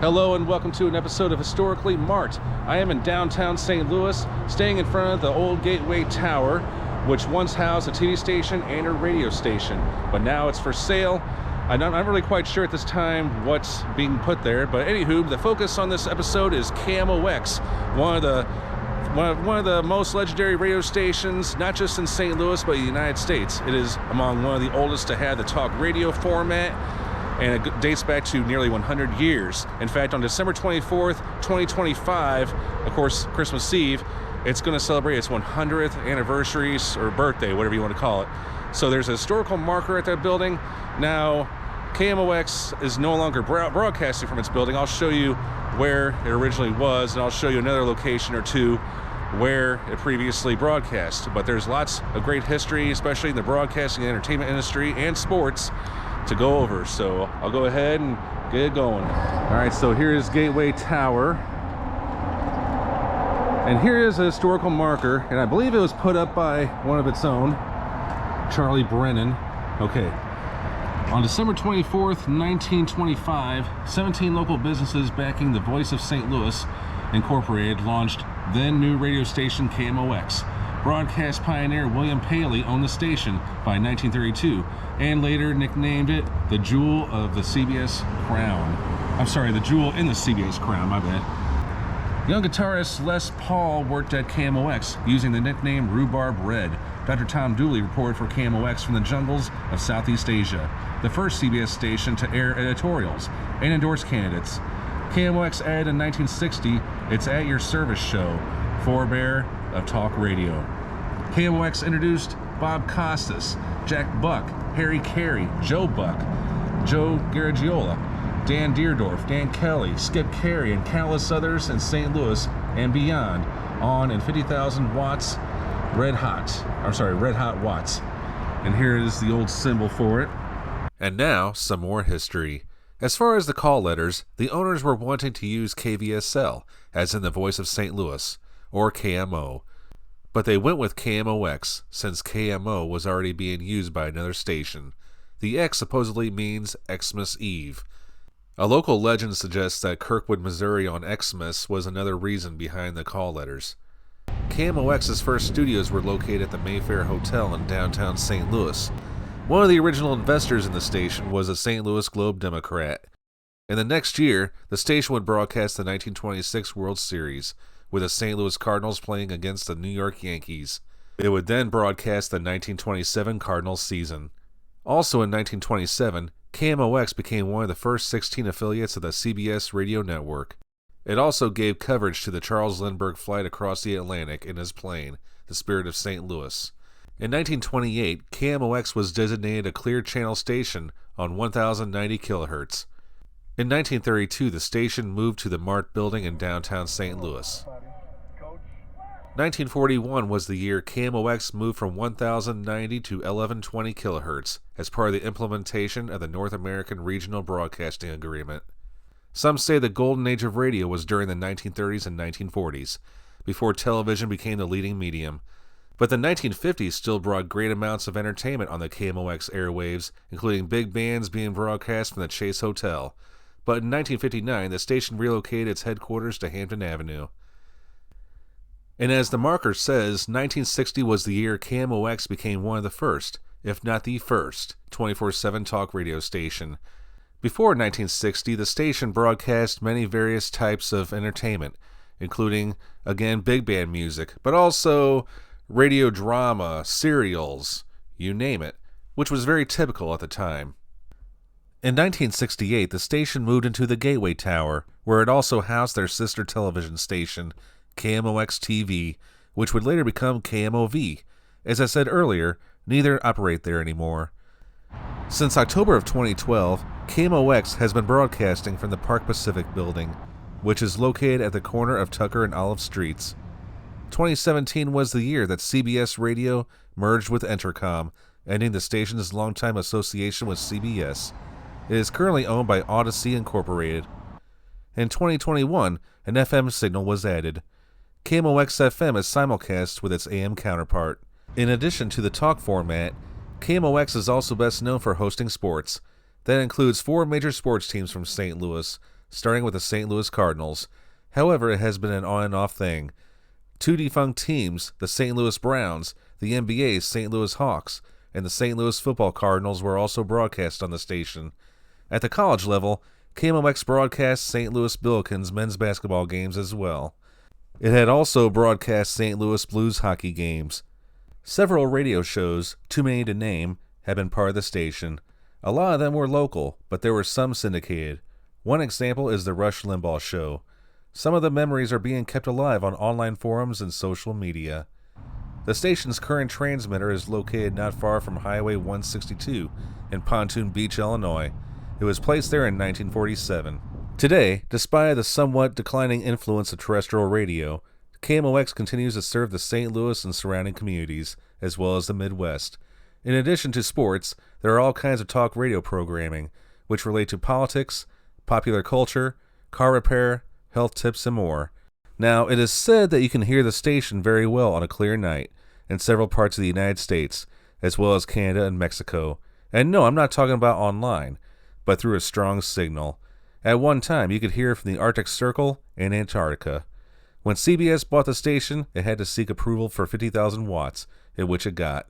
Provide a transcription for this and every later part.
Hello and welcome to an episode of Historically Marked. I am in downtown St. Louis, staying in front of the old Gateway Tower, which once housed a TV station and a radio station, but now it's for sale. I'm not really quite sure at this time what's being put there, but anywho, the focus on this episode is KMOX, one of the most legendary radio stations, not just in St. Louis, but in the United States. It is among one of the oldest to have the talk radio format, and it dates back to nearly 100 years. In fact, on December 24th, 2025, of course, Christmas Eve, it's going to celebrate its 100th anniversary, or birthday, whatever you want to call it. So there's a historical marker at that building. Now, KMOX is no longer broadcasting from its building. I'll show you where it originally was, and I'll show you another location or two where it previously broadcast. But there's lots of great history, especially in the broadcasting and entertainment industry and sports, to go over. So I'll go ahead and get it going. All right, so here is Gateway Tower. And here is a historical marker, and I believe it was put up by one of its own, Charlie Brennan. Okay. On December 24th, 1925, 17 local businesses backing the Voice of St. Louis Incorporated launched then new radio station KMOX. Broadcast pioneer William Paley owned the station by 1932 and later nicknamed it the Jewel of the CBS Crown. I'm sorry, the Jewel in the CBS Crown, my bad. Young guitarist Les Paul worked at KMOX using the nickname Rhubarb Red. Dr. Tom Dooley reported for KMOX from the jungles of Southeast Asia, the first CBS station to air editorials and endorse candidates. KMOX added in 1960 its At Your Service show, forebear of talk radio. KMOX introduced Bob Costas, Jack Buck, Harry Carey, Joe Buck, Joe Garagiola, Dan Deerdorf, Dan Kelly, Skip Carey, and countless others in St. Louis and beyond on in 50,000 watts red hot watts. And here is the old symbol for it. And now, some more history. As far as the call letters, the owners were wanting to use KVSL, as in the Voice of St. Louis, or KMO. But they went with KMOX, since KMO was already being used by another station. The X supposedly means Xmas Eve. A local legend suggests that Kirkwood, Missouri on Xmas was another reason behind the call letters. KMOX's first studios were located at the Mayfair Hotel in downtown St. Louis. One of the original investors in the station was a St. Louis Globe Democrat. In the next year, the station would broadcast the 1926 World Series, with the St. Louis Cardinals playing against the New York Yankees. It would then broadcast the 1927 Cardinals season. Also in 1927, KMOX became one of the first 16 affiliates of the CBS radio network. It also gave coverage to the Charles Lindbergh flight across the Atlantic in his plane, the Spirit of St. Louis. In 1928, KMOX was designated a clear channel station on 1090 kHz. In 1932, the station moved to the Mart Building in downtown St. Louis. 1941 was the year KMOX moved from 1090 to 1120 kHz as part of the implementation of the North American Regional Broadcasting Agreement. Some say the golden age of radio was during the 1930s and 1940s, before television became the leading medium. But the 1950s still brought great amounts of entertainment on the KMOX airwaves, including big bands being broadcast from the Chase Hotel. But in 1959, the station relocated its headquarters to Hampton Avenue. And as the marker says, 1960 was the year KMOX became one of the first, if not the first, 24/7 talk radio station. Before 1960, the station broadcast many various types of entertainment, including, again, big band music, but also radio drama, serials, you name it, which was very typical at the time. In 1968, the station moved into the Gateway Tower, where it also housed their sister television station, KMOX TV, which would later become KMOV. As I said earlier, neither operate there anymore. Since October of 2012, KMOX has been broadcasting from the Park Pacific building, which is located at the corner of Tucker and Olive Streets. 2017 was the year that CBS Radio merged with Entercom, ending the station's longtime association with CBS. It is currently owned by Odyssey Incorporated. In 2021, an FM signal was added. KMOX FM is simulcast with its AM counterpart. In addition to the talk format, KMOX is also best known for hosting sports. That includes 4 major sports teams from St. Louis, starting with the St. Louis Cardinals. However, it has been an on and off thing. Two defunct teams, the St. Louis Browns, the NBA's St. Louis Hawks, and the St. Louis Football Cardinals were also broadcast on the station. At the college level, KMOX broadcast St. Louis Billikens men's basketball games as well. It had also broadcast St. Louis Blues hockey games. Several radio shows, too many to name, have been part of the station. A lot of them were local, but there were some syndicated. One example is the Rush Limbaugh Show. Some of the memories are being kept alive on online forums and social media. The station's current transmitter is located not far from Highway 162 in Pontoon Beach, Illinois. It was placed there in 1947. Today, despite the somewhat declining influence of terrestrial radio, KMOX continues to serve the St. Louis and surrounding communities, as well as the Midwest. In addition to sports, there are all kinds of talk radio programming, which relate to politics, popular culture, car repair, health tips, and more. Now, it is said that you can hear the station very well on a clear night in several parts of the United States, as well as Canada and Mexico. And no, I'm not talking about online, but through a strong signal. At one time, you could hear from the Arctic Circle and Antarctica. When CBS bought the station, it had to seek approval for 50,000 watts, at which it got.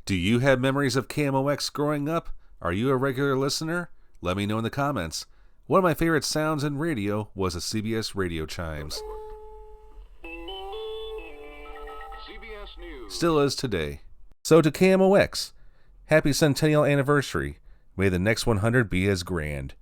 Do you have memories of KMOX growing up? Are you a regular listener? Let me know in the comments. One of my favorite sounds in radio was the CBS radio chimes. CBS News. Still is today. So to KMOX, happy centennial anniversary. May the next 100 be as grand.